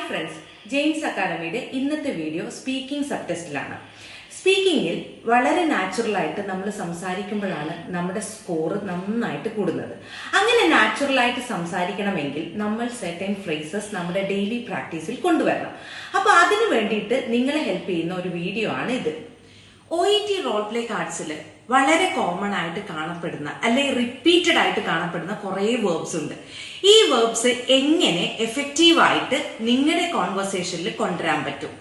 Hi friends, James അക്കാഡമിയുടെ ഇന്നത്തെ video speaking sub ടെസ്റ്റിലാണ്. സ്പീക്കിങ്ങിൽ വളരെ നാച്ചുറലായിട്ട് നമ്മൾ സംസാരിക്കുമ്പോഴാണ് നമ്മുടെ സ്കോർ നന്നായിട്ട് കൂടുന്നത്. അങ്ങനെ നാച്ചുറലായിട്ട് സംസാരിക്കണമെങ്കിൽ നമ്മൾ സെർട്ടൻ ഫ്രേസസ് നമ്മുടെ ഡെയിലി പ്രാക്ടീസിൽ കൊണ്ടുവരണം. അപ്പോൾ അതിനു വേണ്ടിയിട്ട് നിങ്ങളെ ഹെൽപ്പ് ചെയ്യുന്ന ഒരു വീഡിയോ ആണ് ഇത്. OET റോൾ പ്ലേ കാർഡ്സിൽ വളരെ കോമൺ ആയിട്ട് കാണപ്പെടുന്ന അല്ലെങ്കിൽ റിപ്പീറ്റഡ് ആയിട്ട് കാണപ്പെടുന്ന കുറേ വേർബ്സ് ഉണ്ട്. ഈ വേർബ്സ് എങ്ങനെ എഫക്റ്റീവായിട്ട് നിങ്ങളുടെ കോൺവെർസേഷനിൽ കൊണ്ടുവരാൻ പറ്റും,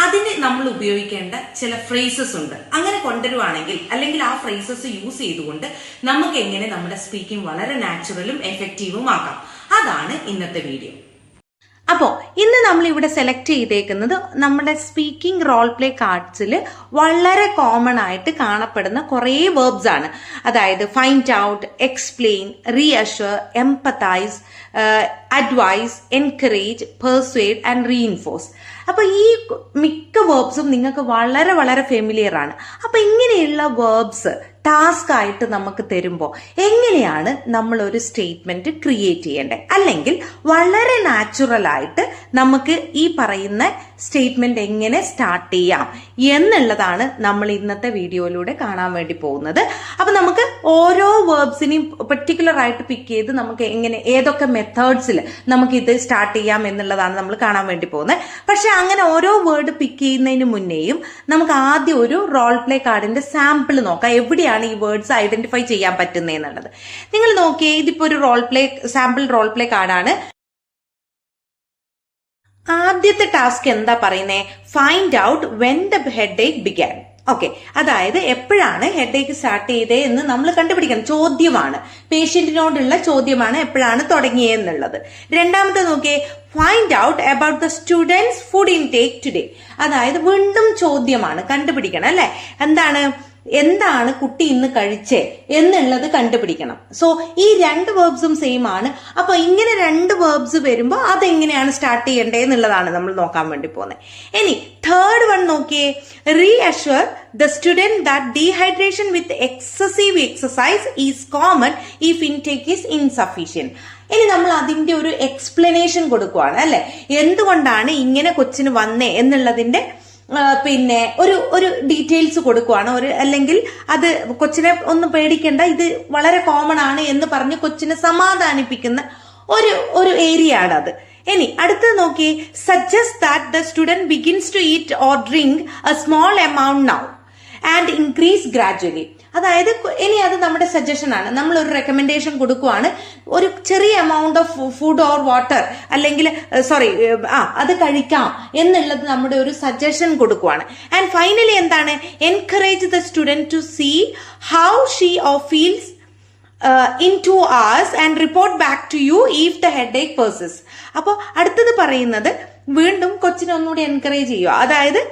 അതിന് നമ്മൾ ഉപയോഗിക്കേണ്ട ചില ഫ്രേസസ് ഉണ്ട്. അങ്ങനെ കൊണ്ടുവരുവാണെങ്കിൽ അല്ലെങ്കിൽ ആ ഫ്രേസസ് യൂസ് ചെയ്തുകൊണ്ട് നമുക്ക് എങ്ങനെ നമ്മുടെ സ്പീക്കിംഗ് വളരെ നാച്ചുറലും എഫക്റ്റീവും ആക്കാം, അതാണ് ഇന്നത്തെ വീഡിയോ. അപ്പോൾ ഇന്ന് നമ്മൾ ഇവിടെ സെലക്ട് ചെയ്തേക്കുന്നത് നമ്മുടെ സ്പീക്കിംഗ് റോൾ പ്ലേ കാർഡ്സിൽ വളരെ കോമൺ ആയിട്ട് കാണപ്പെടുന്ന കുറേ വേർബ്സ് ആണ്. അതായത് find out, explain, reassure, empathise, advise, encourage, persuade and reinforce. അപ്പൊ ഈ മിക്ക വേർബ്സും നിങ്ങൾക്ക് വളരെ വളരെ ഫെമിലിയർ ആണ്. അപ്പൊ ഇങ്ങനെയുള്ള വേർബ്സ് ടാസ്ക് ആയിട്ട് നമുക്ക് തരുമ്പോൾ എങ്ങനെയാണ് നമ്മൾ ഒരു സ്റ്റേറ്റ്മെന്റ് ക്രിയേറ്റ് ചെയ്യേണ്ടത്, അല്ലെങ്കിൽ വളരെ നാച്ചുറൽ ആയിട്ട് നമുക്ക് ഈ പറയുന്ന സ്റ്റേറ്റ്മെന്റ് എങ്ങനെ സ്റ്റാർട്ട് ചെയ്യാം എന്നുള്ളതാണ് നമ്മൾ ഇന്നത്തെ വീഡിയോയിലൂടെ കാണാൻ വേണ്ടി പോകുന്നത്. അപ്പൊ നമുക്ക് ഓരോ വേർബ്സിനെയും പെർട്ടിക്കുലർ ആയിട്ട് പിക്ക് ചെയ്ത് നമുക്ക് എങ്ങനെ ഏതൊക്കെ മെത്തേഡ്സിൽ നമുക്ക് ഇത് സ്റ്റാർട്ട് ചെയ്യാം എന്നുള്ളതാണ് നമ്മൾ കാണാൻ വേണ്ടി പോകുന്നത്. പക്ഷെ അങ്ങനെ ഓരോ വേർഡ് പിക്ക് ചെയ്യുന്നതിന് മുന്നേയും നമുക്ക് ആദ്യം ഒരു റോൾ പ്ലേ കാർഡിന്റെ സാമ്പിൾ നോക്കാം, എവിടെയാണ് ഈ വേർഡ്സ് ഐഡന്റിഫൈ ചെയ്യാൻ പറ്റുന്നതെന്നുള്ളത്. നിങ്ങൾ നോക്കിയേ, ഇതിപ്പോ ഒരു സാമ്പിൾ റോൾ പ്ലേ കാർഡാണ്. ആദ്യത്തെ ടാസ്ക് എന്താ പറയുന്നേ? Find out when the headache began. Okay, അതായത് എപ്പോഴാണ് ഹെഡേക്ക് സ്റ്റാർട്ട് ചെയ്തേ എന്ന് നമ്മൾ കണ്ടുപിടിക്കണം. ചോദ്യമാണ്, പേഷ്യന്റിനോടുള്ള ചോദ്യമാണ്, എപ്പോഴാണ് തുടങ്ങിയെന്നുള്ളത്. രണ്ടാമത്തെ നോക്കിയേ, find out about the students food intake today. അതായത് വീണ്ടും ചോദ്യമാണ്, കണ്ടുപിടിക്കണം അല്ലെ, എന്താണ് കുട്ടി ഇന്ന് കഴിച്ചേ എന്നുള്ളത് കണ്ടുപിടിക്കണം. സോ ഈ രണ്ട് വേർബ്സും സെയിം ആണ്. അപ്പൊ ഇങ്ങനെ രണ്ട് വേർബ്സ് വരുമ്പോൾ അതെങ്ങനെയാണ് സ്റ്റാർട്ട് ചെയ്യേണ്ടത് എന്നുള്ളതാണ് നമ്മൾ നോക്കാൻ വേണ്ടി പോകുന്നത്. ഇനി തേർഡ് വൺ നോക്കിയേ, reassure the student that dehydration with excessive exercise is common if intake is insufficient. ഇനി നമ്മൾ അതിന്റെ ഒരു എക്സ്പ്ലനേഷൻ കൊടുക്കുവാണ് അല്ലെ, എന്തുകൊണ്ടാണ് ഇങ്ങനെ കൊച്ചിന് വന്നേ എന്നുള്ളതിന്റെ പിന്നെ ഒരു ഡീറ്റെയിൽസ് കൊടുക്കുവാണ്. അല്ലെങ്കിൽ അത് കൊച്ചിനെ ഒന്നും പേടിക്കേണ്ട, ഇത് വളരെ കോമൺ ആണ് എന്ന് പറഞ്ഞ് കൊച്ചിനെ സമാധാനിപ്പിക്കുന്ന ഒരു ഏരിയ ആണ് അത്. ഇനി അടുത്തത് നോക്കിയേ, suggest that the student begins to eat or drink a small amount now and increase gradually. അതായത് ഇനി അത് നമ്മുടെ സജഷൻ ആണ്, നമ്മൾ ഒരു റെക്കമെൻഡേഷൻ കൊടുക്കുവാണ്, ഒരു ചെറിയ amount of food or water അല്ലെങ്കിൽ അത് കഴിക്കാം എന്നുള്ളത് നമ്മുടെ ഒരു സജഷൻ കൊടുക്കുവാണ്. ആൻഡ് ഫൈനലി എന്താണ്, encourage the student to see how she or feels in 2 hours and report back to you if the headache persists. അപ്പോൾ അടുത്തത് പറയുന്നത് വീണ്ടും കൊച്ചിനെ ഒന്നുകൂടി എൻകറേജ് ചെയ്യുക. അതായത്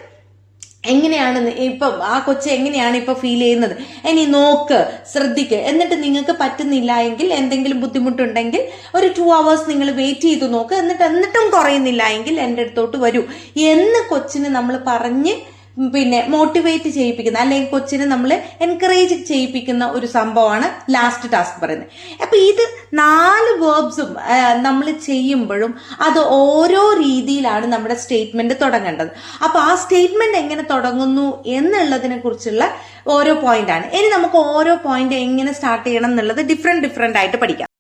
എങ്ങനെയാണ് ഇപ്പം ആ കൊച്ചു എങ്ങനെയാണ് ഇപ്പൊ ഫീൽ ചെയ്യുന്നത്, ഇനി നോക്ക്, ശ്രദ്ധിക്ക്. എന്നിട്ട് നിങ്ങൾക്ക് പറ്റുന്നില്ല എങ്കിൽ, എന്തെങ്കിലും ബുദ്ധിമുട്ടുണ്ടെങ്കിൽ ഒരു 2 hours നിങ്ങൾ വെയിറ്റ് ചെയ്ത് നോക്ക്. എന്നിട്ടും കുറയുന്നില്ല എങ്കിൽ എൻ്റെ അടുത്തോട്ട് വരൂ എന്ന് കൊച്ചിന് നമ്മൾ പറഞ്ഞ് മോട്ടിവേറ്റ് ചെയ്യിപ്പിക്കുന്ന അല്ലെങ്കിൽ കൊച്ചിനെ നമ്മൾ എൻകറേജ് ചെയ്യിപ്പിക്കുന്ന ഒരു സംഭവമാണ് ലാസ്റ്റ് ടാസ്ക് പറയുന്നത്. അപ്പൊ ഇത് 4 വേർബ്സും നമ്മൾ ചെയ്യുമ്പോഴും അത് ഓരോ രീതിയിലാണ് നമ്മുടെ സ്റ്റേറ്റ്മെന്റ് തുടങ്ങേണ്ടത്. അപ്പൊ ആ സ്റ്റേറ്റ്മെന്റ് എങ്ങനെ തുടങ്ങുന്നു എന്നുള്ളതിനെ കുറിച്ചുള്ള ഓരോ പോയിന്റ് ആണ്. ഇനി നമുക്ക് ഓരോ പോയിന്റ് എങ്ങനെ സ്റ്റാർട്ട് ചെയ്യണം എന്നുള്ളത് ഡിഫറെന്റ് ആയിട്ട് പഠിക്കാം.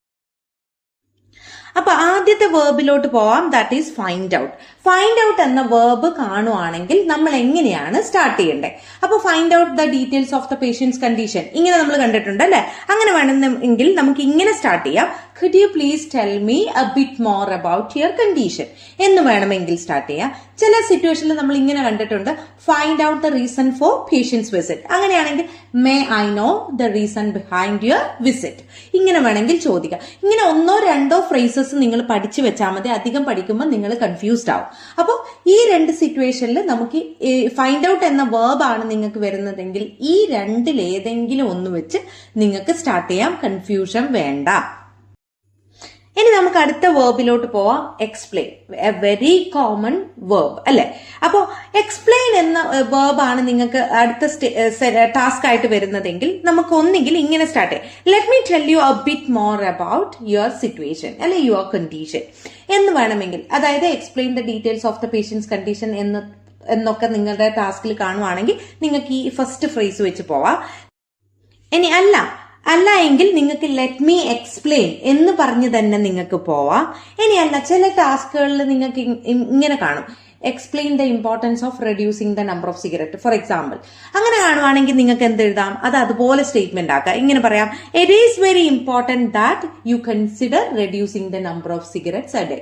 അപ്പൊ ആദ്യത്തെ വേർബിലോട്ട് പോവാം, that is find out. Find out എന്ന വേർബ് കാണുവാണെങ്കിൽ നമ്മൾ എങ്ങനെയാണ് സ്റ്റാർട്ട് ചെയ്യേണ്ടത്? അപ്പൊ find out the details of the patient's condition, ഇങ്ങനെ നമ്മൾ കണ്ടിട്ടുണ്ട് അല്ലെ. അങ്ങനെ വേണമെങ്കിൽ നമുക്ക് ഇങ്ങനെ സ്റ്റാർട്ട് ചെയ്യാം, could you please tell me a bit more about your condition എന്ന് വേണമെങ്കിൽ സ്റ്റാർട്ട് ചെയ്യാം. ചില സിറ്റുവേഷനിൽ നമ്മൾ ഇങ്ങനെ കണ്ടിട്ടുണ്ട്, find out the reason for patient's visit. അങ്ങനെയാണെങ്കിൽ may I know the reason behind your visit, ഇങ്ങനെ വേണമെങ്കിൽ ചോദിക്കാം. ഇങ്ങനെ 1-2 ഫ്രേസസ് നിങ്ങൾ പഠിച്ചു വെച്ചാൽ മതി, അധികം പഠിക്കുമ്പോൾ നിങ്ങൾ കൺഫ്യൂസ്ഡ് ആവും. അപ്പോൾ ഈ 2 സിറ്റുവേഷനിൽ നമുക്ക് ഫൈൻഡ് ഔട്ട് എന്ന വേർബ് ആണ് നിങ്ങൾക്ക് വരുന്നതെങ്കിൽ ഈ 2-ൽ ഏതെങ്കിലും ഒന്ന് വെച്ച് നിങ്ങൾക്ക് സ്റ്റാർട്ട് ചെയ്യാം, കൺഫ്യൂഷൻ വേണ്ട. ഇനി നമുക്ക് അടുത്ത വേർബിലോട്ട് പോവാം. Explain, A very common verb അല്ലെ. അപ്പോ എക്സ്പ്ലെയിൻ എന്ന വേർബാണ് നിങ്ങൾക്ക് അടുത്ത ടാസ്ക് ആയിട്ട് വരുന്നതെങ്കിൽ നമുക്ക് ഒന്നെങ്കിൽ ഇങ്ങനെ സ്റ്റാർട്ട് ചെയ്യാം. Let me tell you a bit more about your situation അല്ലെ യുവർ കണ്ടീഷൻ എന്ന് വേണമെങ്കിൽ, അതായത് explain the details of the patient's condition എന്നൊക്കെ നിങ്ങളുടെ ടാസ്കിൽ കാണുവാണെങ്കിൽ നിങ്ങൾക്ക് ഈ ഫസ്റ്റ് ഫ്രേസ് വെച്ച് പോവാം. ഇനി അല്ല എങ്കിൽ നിങ്ങൾക്ക് ലെറ്റ് മീ എക്സ്പ്ലെയിൻ എന്ന് പറഞ്ഞ് തന്നെ നിങ്ങൾക്ക് പോവാം. ഇനിയല്ല, ചില ടാസ്കുകളിൽ നിങ്ങൾക്ക് ഇങ്ങനെ കാണും, explain the importance of reducing the number of cigarette four example. അങ്ങനെ കാണുവാണെങ്കിൽ നിങ്ങൾക്ക് എന്ത് എഴുതാം, അത് അതുപോലെ സ്റ്റേറ്റ്മെന്റ് ആക്കാം. ഇങ്ങനെ പറയാം, it is very important that U consider reducing the number of cigarettes A day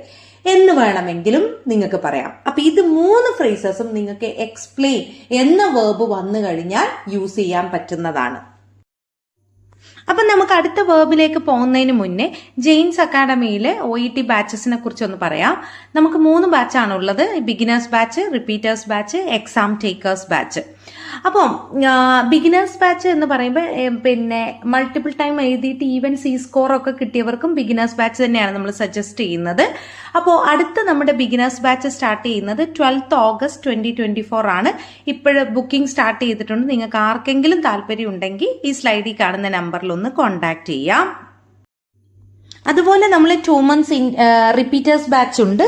എന്ന് വേണമെങ്കിലും നിങ്ങൾക്ക് പറയാം. അപ്പൊ ഇത് 3 ഫ്രേസസും നിങ്ങൾക്ക് എക്സ്പ്ലെയിൻ എന്ന വേർബ് വന്നു കഴിഞ്ഞാൽ യൂസ് ചെയ്യാൻ പറ്റുന്നതാണ്. അപ്പൊ നമുക്ക് അടുത്ത വേർബിലേക്ക് പോകുന്നതിന് മുന്നേ ജെയിൻസ് അക്കാഡമിയിലെ OET ബാച്ചസിനെ കുറിച്ചൊന്ന് പറയാം. നമുക്ക് 3 ബാച്ചാണ് ഉള്ളത്, beginners batch, repeaters batch, exam takers batch. അപ്പം ബിഗിനേഴ്സ് ബാച്ച് എന്ന് പറയുമ്പോൾ പിന്നെ മൾട്ടിപ്പിൾ ടൈം എഴുതിയിട്ട് ഈവൻ C സ്കോർ ഒക്കെ കിട്ടിയവർക്കും ബിഗിനേഴ്സ് ബാച്ച് തന്നെയാണ് നമ്മൾ സജസ്റ്റ് ചെയ്യുന്നത്. അപ്പോൾ അടുത്ത നമ്മുടെ ബിഗിനേഴ്സ് ബാച്ച് സ്റ്റാർട്ട് ചെയ്യുന്നത് 12th August 2024 ആണ്. ഇപ്പോഴ് ബുക്കിംഗ് സ്റ്റാർട്ട് ചെയ്തിട്ടുണ്ട്. നിങ്ങൾക്ക് ആർക്കെങ്കിലും താല്പര്യം ഉണ്ടെങ്കിൽ ഈ സ്ലൈഡിൽ കാണുന്ന നമ്പറിൽ ഒന്ന് കോൺടാക്ട് ചെയ്യാം. അതുപോലെ നമ്മൾ 2 months റിപ്പീറ്റേഴ്സ് ബാച്ച് ഉണ്ട്.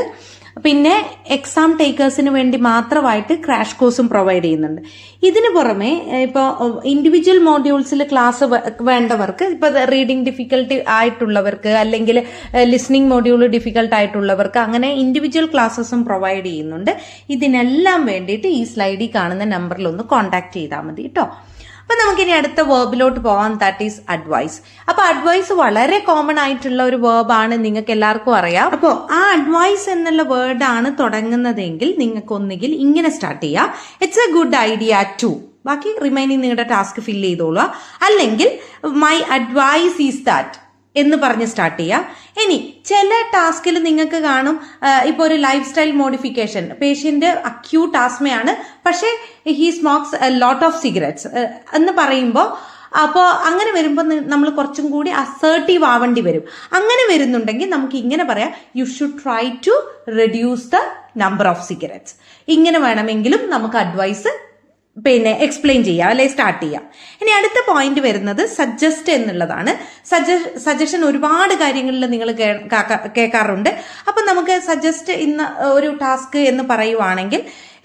പിന്നെ എക്സാം ടേക്കേഴ്സിന് വേണ്ടി മാത്രമായിട്ട് ക്രാഷ് കോഴ്സും പ്രൊവൈഡ് ചെയ്യുന്നുണ്ട്. ഇതിനു പുറമെ ഇപ്പോൾ ഇൻഡിവിജ്വൽ മോഡ്യൂൾസിൽ ക്ലാസ് വേണ്ടവർക്ക്, ഇപ്പൊ റീഡിംഗ് ഡിഫിക്കൽട്ടി ആയിട്ടുള്ളവർക്ക് അല്ലെങ്കിൽ ലിസണിംഗ് മോഡ്യൂൾ ഡിഫിക്കൽട്ട് ആയിട്ടുള്ളവർക്ക് അങ്ങനെ ഇൻഡിവിജ്വൽ ക്ലാസ്സസും പ്രൊവൈഡ് ചെയ്യുന്നുണ്ട്. ഇതിനെല്ലാം വേണ്ടിയിട്ട് ഈ സ്ലൈഡിൽ കാണുന്ന നമ്പറിൽ ഒന്ന് കോൺടാക്ട് ചെയ്താൽ മതി കേട്ടോ. അപ്പൊ നമുക്കിനി അടുത്ത വേർബിലോട്ട് പോവാം, ദാറ്റ് ഈസ് അഡ്വൈസ്. അപ്പൊ അഡ്വൈസ് വളരെ കോമൺ ആയിട്ടുള്ള ഒരു വേർബാണ്, നിങ്ങൾക്ക് എല്ലാവർക്കും അറിയാം. അപ്പോൾ ആ അഡ്വൈസ് എന്നുള്ള വേർഡാണ് തുടങ്ങുന്നതെങ്കിൽ നിങ്ങൾക്ക് ഒന്നുകിൽ ഇങ്ങനെ സ്റ്റാർട്ട് ചെയ്യാം, it's a good idea to, ബാക്കി റിമൈനിങ് നിങ്ങളുടെ ടാസ്ക് ഫില്ല് ചെയ്തോളുക. അല്ലെങ്കിൽ മൈ അഡ്വൈസ് ഈസ് ദാറ്റ് എന്ന് പറഞ്ഞ് സ്റ്റാർട്ട് ചെയ്യാം. ഇനി ചില ടാസ്കിൽ നിങ്ങൾക്ക് കാണും, ഇപ്പൊ ഒരു lifestyle modification, patient acute ആസ്മയാണ്, പക്ഷേ he smokes a lot of cigarettes എന്ന് പറയുമ്പോൾ, അപ്പോൾ അങ്ങനെ വരുമ്പോൾ നമ്മൾ കുറച്ചും കൂടി അസേർട്ടീവ് ആവേണ്ടി വരും. അങ്ങനെ വരുന്നുണ്ടെങ്കിൽ നമുക്ക് ഇങ്ങനെ പറയാം, you should try to reduce the number of cigarettes. ഇങ്ങനെ വേണമെങ്കിലും നമുക്ക് അഡ്വൈസ് പിന്നെ എക്സ്പ്ലെയിൻ ചെയ്യാം അല്ലെ സ്റ്റാർട്ട് ചെയ്യാം. ഇനി അടുത്ത പോയിന്റ് വരുന്നത് സജസ്റ്റ് എന്നുള്ളതാണ്. സജഷൻ ഒരുപാട് കാര്യങ്ങളിൽ നിങ്ങൾ കേൾക്കാറുണ്ട്. അപ്പൊ നമുക്ക് സജസ്റ്റ് ഇന്ന് ഒരു ടാസ്ക് എന്ന് പറയുവാണെങ്കിൽ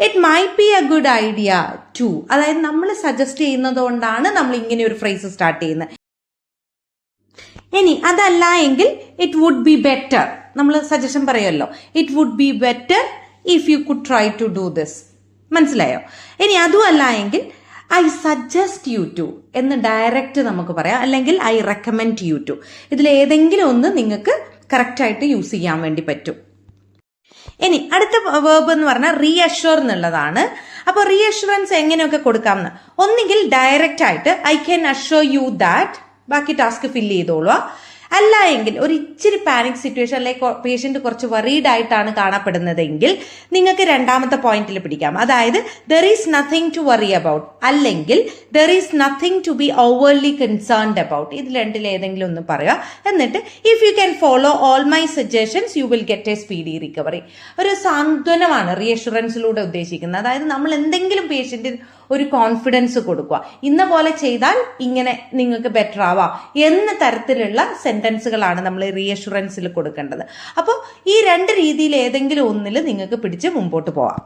it might be a good idea to, അതായത് നമ്മൾ സജസ്റ്റ് ചെയ്യുന്നത് കൊണ്ടാണ് നമ്മൾ ഇങ്ങനെ ഒരു ഫ്രേസ് സ്റ്റാർട്ട് ചെയ്യുന്നത്. ഇനി അതല്ല എങ്കിൽ ഇറ്റ് വുഡ് ബി ബെറ്റർ, നമ്മൾ സജഷൻ പറയുമല്ലോ, it would be better if you could try to do this. മനസ്സിലായോ? ഇനി അതുമല്ല എങ്കിൽ ഐ സജസ്റ്റ് യു ടു എന്ന് ഡയറക്റ്റ് നമുക്ക് പറയാം, അല്ലെങ്കിൽ ഐ റെക്കമെൻഡ് യു ടു. ഇതിൽ ഏതെങ്കിലും ഒന്ന് നിങ്ങൾക്ക് കറക്റ്റായിട്ട് യൂസ് ചെയ്യാൻ വേണ്ടി പറ്റും. ഇനി അടുത്ത വേർബ് എന്ന് പറഞ്ഞാൽ റീഅഷ്യൂർ എന്നുള്ളതാണ്. അപ്പോൾ റീഅഷ്യൂറൻസ് എങ്ങനെയൊക്കെ കൊടുക്കാമെന്ന്, ഒന്നുകിൽ ഡയറക്റ്റ് ആയിട്ട് I can assure you that, ബാക്കി ടാസ്ക് ഫില്ല് ചെയ്തോളുക. അല്ല എങ്കിൽ ഒരു ഇച്ചിരി പാനിക് സിറ്റുവേഷൻ അല്ലെങ്കിൽ പേഷ്യന്റ് കുറച്ച് വറീഡ് ആയിട്ടാണ് കാണപ്പെടുന്നതെങ്കിൽ നിങ്ങൾക്ക് രണ്ടാമത്തെ പോയിന്റിൽ പിടിക്കാം, അതായത് there is nothing to worry about, അല്ലെങ്കിൽ there is nothing to be overly concerned about. ഇത് രണ്ടിൽ ഏതെങ്കിലും ഒന്ന് പറയുക. എന്നിട്ട് if you can follow all my suggestions you will get a speedy recovery. ഒരു സാന്ത്വനമാണ് റീഅഷ്യൂറൻസിലൂടെ ഉദ്ദേശിക്കുന്നത്. അതായത് നമ്മൾ എന്തെങ്കിലും പേഷ്യന്റിന് ഒരു കോൺഫിഡൻസ് കൊടുക്കുക, ഇന്ന പോലെ ചെയ്താൽ ഇങ്ങനെ നിങ്ങൾക്ക് ബെറ്റർ ആവാം എന്ന തരത്തിലുള്ള സെന്റൻസുകളാണ് നമ്മൾ റീഅഷ്യൂറൻസിൽ കൊടുക്കേണ്ടത്. അപ്പോൾ ഈ 2 രീതിയിൽ ഏതെങ്കിലും ഒന്നിൽ നിങ്ങൾക്ക് പിടിച്ച് മുമ്പോട്ട് പോവാം.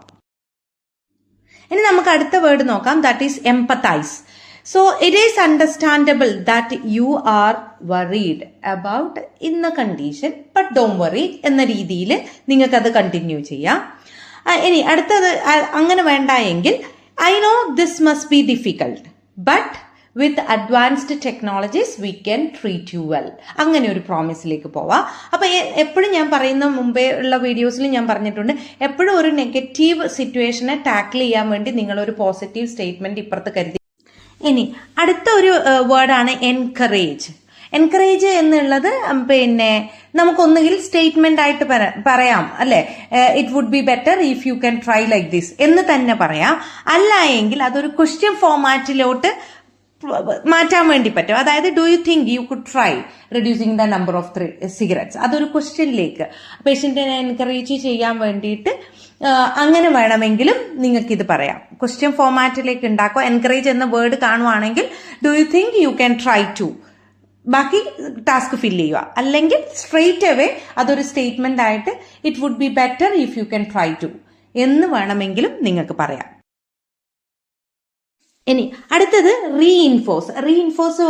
ഇനി നമുക്ക് അടുത്ത വേർഡ് നോക്കാം, that is empathise. So it is understandable that you are worried about in A condition but don't worry എന്ന രീതിയിൽ നിങ്ങൾക്കത് കണ്ടിന്യൂ ചെയ്യാം. ഇനി അടുത്തത് അങ്ങനെ വേണ്ട എങ്കിൽ I know this must be difficult, but with advanced technologies we can treat you well. അങ്ങനെ ഒരു പ്രോമിസിലേക്ക് പോവാം. അപ്പൊ എപ്പോഴും ഞാൻ പറയുന്ന മുമ്പേ ഉള്ള വീഡിയോസിൽ ഞാൻ പറഞ്ഞിട്ടുണ്ട്, എപ്പോഴും ഒരു നെഗറ്റീവ് സിറ്റുവേഷനെ ടാക്കിൾ ചെയ്യാൻ വേണ്ടി നിങ്ങൾ ഒരു പോസിറ്റീവ് സ്റ്റേറ്റ്മെന്റ് ഇപ്പുറത്ത് കരുതി. ഇനി അടുത്ത ഒരു വേർഡാണ് എൻകറേജ്. എൻകറേജ് എന്നുള്ളത് പിന്നെ നമുക്കൊന്നുകിൽ സ്റ്റേറ്റ്മെന്റ് ആയിട്ട് പറയാം അല്ലെ, it would be better if you can try like this എന്ന് തന്നെ പറയാം. അല്ല എങ്കിൽ അതൊരു ക്വസ്റ്റ്യൻ ഫോമാറ്റിലോട്ട് മാറ്റാൻ വേണ്ടി പറ്റും. അതായത് do you think U could try reducing the number of cigarettes, അതൊരു ക്വസ്റ്റ്യനിലേക്ക് പേഷ്യന്റിനെ എൻകറേജ് ചെയ്യാൻ വേണ്ടിയിട്ട് അങ്ങനെ വേണമെങ്കിലും നിങ്ങൾക്ക് ഇത് പറയാം. ക്വസ്റ്റ്യൻ ഫോമാറ്റിലേക്ക് ഉണ്ടാക്കുക. എൻകറേജ് എന്ന വേർഡ് കാണുവാണെങ്കിൽ do you think you can try to, ബാക്കി ടാസ്ക് ഫില്ല് ചെയ്യുക. അല്ലെങ്കിൽ സ്ട്രെയിറ്റ് അവേ അതൊരു സ്റ്റേറ്റ്മെന്റ് ആയിട്ട് it would be better if you can try to എന്ന് വേണമെങ്കിലും നിങ്ങൾക്ക് പറയാം. ഇനി അടുത്തത് റീഇൻഫോഴ്സ്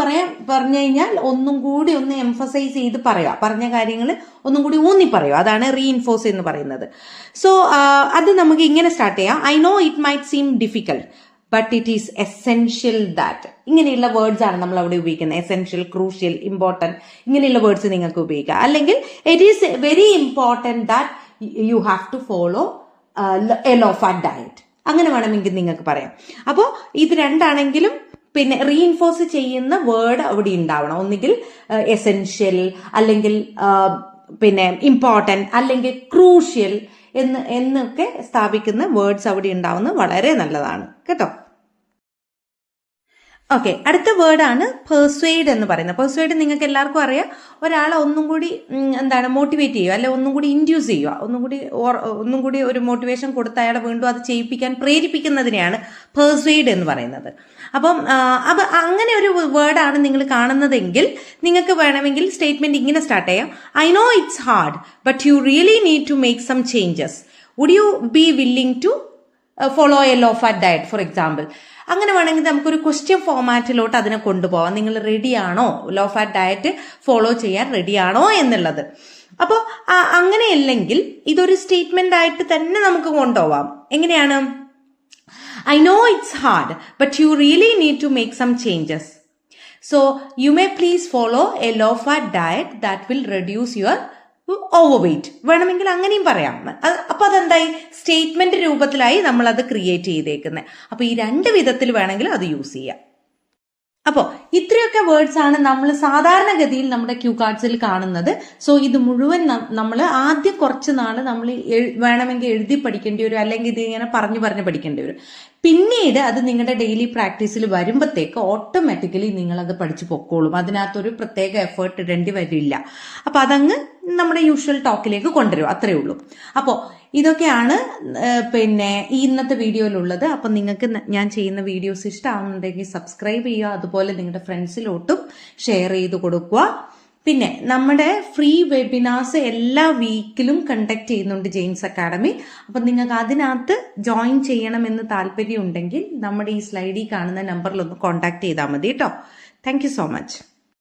പറഞ്ഞു കഴിഞ്ഞാൽ ഒന്നും കൂടി ഒന്ന് എംഫസൈസ് ചെയ്ത് പറയുക, പറഞ്ഞ കാര്യങ്ങൾ ഒന്നും കൂടി ഊന്നി പറയുക, അതാണ് റീഇൻഫോഴ്സ് എന്ന് പറയുന്നത്. സോ അത് നമുക്ക് ഇങ്ങനെ സ്റ്റാർട്ട് ചെയ്യാം. I know it might seem difficult but it is essential that. ഇങ്ങനെയുള്ള വേർഡ്സ് ആണ് നമ്മൾ അവിടെ ഉപയോഗിക്കുന്നത്. എസെൻഷ്യൽ, ക്രൂഷ്യൽ, ഇമ്പോർട്ടന്റ്, ഇങ്ങനെയുള്ള വേർഡ്സ് നിങ്ങൾക്ക് ഉപയോഗിക്കാം. അല്ലെങ്കിൽ it is very important that you have to follow a low fat diet, അങ്ങനെ വേണമെങ്കിൽ നിങ്ങൾക്ക് പറയാം. അപ്പോൾ ഇത് രണ്ടാണെങ്കിലും പിന്നെ റീഇൻഫോഴ്സ് ചെയ്യുന്ന വേർഡ് അവിടെ ഉണ്ടാവണം. ഒന്നുകിൽ എസെൻഷ്യൽ, അല്ലെങ്കിൽ പിന്നെ ഇമ്പോർട്ടന്റ്, അല്ലെങ്കിൽ ക്രൂഷ്യൽ എന്നൊക്കെ സ്ഥാപിക്കുന്ന വേർഡ്സ് അവിടെ ഉണ്ടാവുന്നത് വളരെ നല്ലതാണ് കേട്ടോ. ഓക്കെ, അടുത്ത വേർഡാണ് പെർസ്വേഡ് എന്ന് പറയുന്നത്. പെർസ്വേഡ് നിങ്ങൾക്ക് എല്ലാവർക്കും അറിയാം. ഒരാളെ ഒന്നും കൂടി മോട്ടിവേറ്റ് ചെയ്യുക, അല്ലെ ഒന്നും കൂടി ഇൻഡ്യൂസ് ചെയ്യുക, ഒന്നും കൂടി ഒരു മോട്ടിവേഷൻ കൊടുത്ത് അയാളെ വീണ്ടും അത് ചെയ്യിപ്പിക്കാൻ പ്രേരിപ്പിക്കുന്നതിനെയാണ് പെർസ്വേഡ് എന്ന് പറയുന്നത്. അപ്പം അങ്ങനെ ഒരു വേർഡാണ് നിങ്ങൾ കാണുന്നതെങ്കിൽ നിങ്ങൾക്ക് വേണമെങ്കിൽ സ്റ്റേറ്റ്മെന്റ് ഇങ്ങനെ സ്റ്റാർട്ട് ചെയ്യാം. I know it's hard but you really need to make some changes. Would you be willing to follow a low fat diet for example. അങ്ങനെ വേണമെങ്കിൽ നമുക്കൊരു ക്വസ്റ്റ്യൻ ഫോമാറ്റിലോട്ട് അതിനെ കൊണ്ടുപോകാം. നിങ്ങൾ റെഡിയാണോ ലോ ഫാറ്റ് ഡയറ്റ് ഫോളോ ചെയ്യാൻ റെഡിയാണോ എന്നുള്ളത്. അപ്പോൾ അങ്ങനെയല്ലെങ്കിൽ ഇതൊരു സ്റ്റേറ്റ്മെന്റ് ആയിട്ട് തന്നെ നമുക്ക് കൊണ്ടുപോവാം. എങ്ങനെയാണ്? I know it's hard but you really need to make some changes. So you may please follow a low fat diet that will reduce your overweight. വേണമെങ്കിൽ അങ്ങനെയും പറയാം. അപ്പൊ അതെന്തായി? സ്റ്റേറ്റ്മെന്റ് രൂപത്തിലായി നമ്മൾ അത് ക്രിയേറ്റ് ചെയ്തേക്കുന്നത്. അപ്പൊ ഈ രണ്ട് വിധത്തിൽ വേണമെങ്കിൽ അത് യൂസ് ചെയ്യാം. അപ്പോൾ ഇത്രയൊക്കെ വേർഡ്സ് ആണ് നമ്മൾ സാധാരണഗതിയിൽ നമ്മുടെ ക്യൂ കാർഡ്സിൽ കാണുന്നത്. സോ ഇത് മുഴുവൻ നമ്മൾ ആദ്യം കുറച്ച് നാൾ നമ്മൾ വേണമെങ്കിൽ എഴുതി പഠിക്കേണ്ടി വരും, അല്ലെങ്കിൽ ഇത് ഇങ്ങനെ പറഞ്ഞു പഠിക്കേണ്ടി വരും. പിന്നീട് അത് നിങ്ങളുടെ ഡെയിലി പ്രാക്ടീസിൽ വരുമ്പോഴത്തേക്ക് ഓട്ടോമാറ്റിക്കലി നിങ്ങളത് പഠിച്ചു പൊക്കോളും. അതിനകത്തൊരു പ്രത്യേക എഫേർട്ട് ഇടേണ്ടി വരില്ല. അപ്പൊ അതങ്ങ് നമ്മുടെ യൂഷ്വൽ ടോക്കിലേക്ക് കൊണ്ടുവരും, അത്രേ ഉള്ളൂ. അപ്പോൾ ഇതൊക്കെയാണ് പിന്നെ ഈ ഇന്നത്തെ വീഡിയോയിലുള്ളത്. അപ്പം നിങ്ങൾക്ക് ഞാൻ ചെയ്യുന്ന വീഡിയോസ് ഇഷ്ടമാകുന്നുണ്ടെങ്കിൽ സബ്സ്ക്രൈബ് ചെയ്യുക, അതുപോലെ നിങ്ങളുടെ ഫ്രണ്ട്സിലോട്ടും ഷെയർ ചെയ്ത് കൊടുക്കുക. പിന്നെ നമ്മുടെ ഫ്രീ വെബിനാർസ് എല്ലാ വീക്കിലും കണ്ടക്ട് ചെയ്യുന്നുണ്ട് ജെയിൻസ് അക്കാഡമി. അപ്പം നിങ്ങൾക്ക് അതിനകത്ത് ജോയിൻ ചെയ്യണമെന്ന് താല്പര്യം ഉണ്ടെങ്കിൽ നമ്മുടെ ഈ സ്ലൈഡിൽ കാണുന്ന നമ്പറിലൊന്ന് കോൺടാക്ട് ചെയ്താൽ മതി കേട്ടോ. Thank you so much.